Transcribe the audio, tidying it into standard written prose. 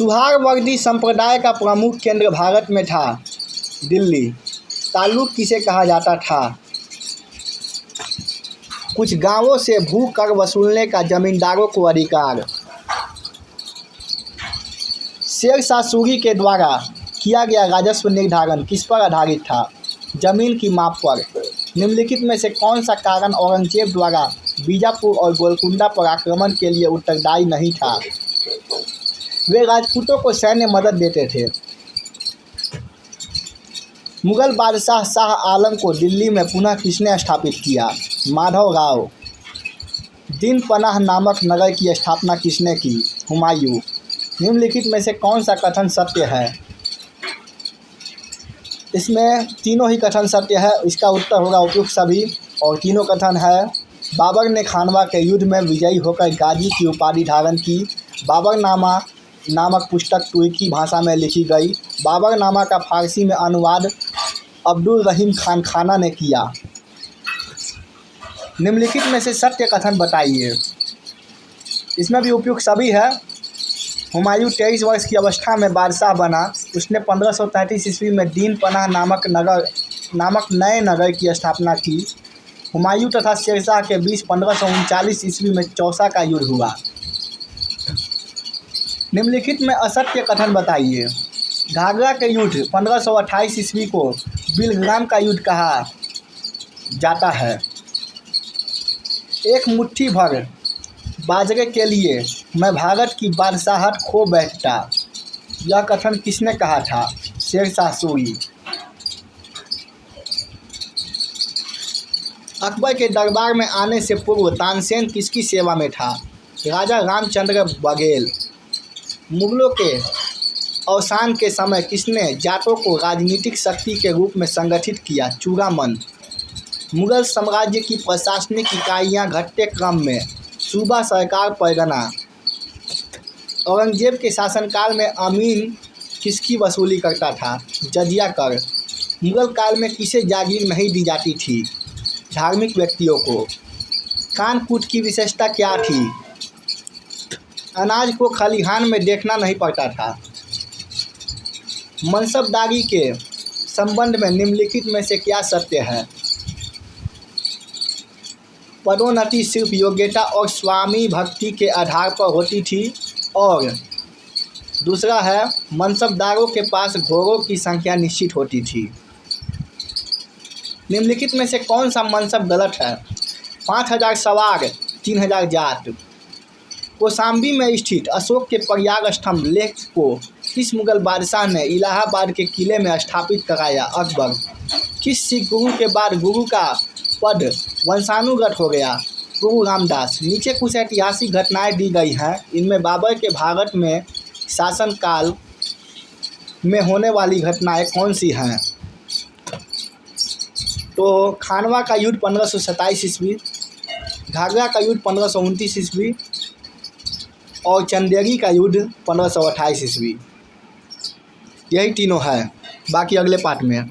सुहागवर्दी संप्रदाय का प्रमुख केंद्र भारत में था, दिल्ली। ताल्लुक किसे कहा जाता था? कुछ गांवों से भू कर वसूलने का जमींदारों को अधिकार। शेरशाह सूरी के द्वारा किया गया राजस्व निर्धारण किस पर आधारित था? जमीन की माप पर। निम्नलिखित में से कौन सा कारण औरंगजेब द्वारा बीजापुर और गोलकुंडा पर आक्रमण के लिए उत्तरदायी नहीं था? वे राजपूतों को सैन्य मदद देते थे। मुगल बादशाह शाह आलम को दिल्ली में पुनः किसने स्थापित किया? माधव राव। दिन पनाह नामक नगर की स्थापना किसने की? हुमायूं। निम्नलिखित में से कौन सा कथन सत्य है? इसमें तीनों ही कथन सत्य है। इसका उत्तर होगा उपयुक्त सभी। और तीनों कथन है: बाबर ने खानवा के युद्ध में विजयी होकर गाजी की उपाधि धारण की। बाबरनामा नामक पुस्तक तुर्की भाषा में लिखी गई। बाबरनामा का फारसी में अनुवाद अब्दुल रहीम खान खाना ने किया। निम्नलिखित में से सत्य कथन बताइए। इसमें भी उपयुक्त सभी है। हुमायूं 23 वर्ष की अवस्था में बादशाह बना। उसने 1533 ईस्वी में दीन पनाह नामक नए नगर की स्थापना की। हुमायूं तथा शेरशाह के बीच 1539 ईस्वी में चौसा का युद्ध हुआ। निम्नलिखित में असत्य कथन बताइए। घाघरा के युद्ध 1528 ईस्वी को बिलग्राम का युद्ध कहा जाता है। एक मुट्ठी भर बाजरे के लिए मैं भारत की बादशाहत खो बैठता, यह कथन किसने कहा था? शेरशाह सूरी। अकबर के दरबार में आने से पूर्व तानसेन किसकी सेवा में था? राजा रामचंद्र बघेल। मुगलों के अवसान के समय किसने जाटों को राजनीतिक शक्ति के रूप में संगठित किया? चूड़ामन। मुगल साम्राज्य की प्रशासनिक इकाइयां घटते क्रम में सूबा, सरकार, परगना। औरंगजेब के शासनकाल में अमीन किसकी वसूली करता था? जजिया कर। मुगल काल में किसे जागीर नहीं दी जाती थी? धार्मिक व्यक्तियों को। कानकूट की विशेषता क्या थी? अनाज को खलिहान में देखना नहीं पड़ता था। मनसबदारी के संबंध में निम्नलिखित में से क्या सत्य है? पदोन्नति सिर्फ योग्यता और स्वामी भक्ति के आधार पर होती थी। और दूसरा है, मनसबदारों के पास घोड़ों की संख्या निश्चित होती थी। निम्नलिखित में से कौन सा मनसब गलत है? 5000 सवार, 3000 जाट। कौशाम्बी में स्थित अशोक के प्रयाग स्तंभ लेख को किस मुगल बादशाह ने इलाहाबाद के किले में स्थापित कराया? अकबर। किस सिख गुरु के बाद गुरु का पद वंशानुगत हो गया? गुरु रामदास। नीचे कुछ ऐतिहासिक घटनाएं दी गई हैं। इनमें बाबर के भारत में शासनकाल में होने वाली घटनाएं कौन सी हैं? तो खानवा का युद्ध 1527 ईस्वी, घाघरा का युद्ध 1529 ईस्वी और चंदेरी का युद्ध 1528 ईस्वी। यही तीनों है। बाकी अगले पार्ट में।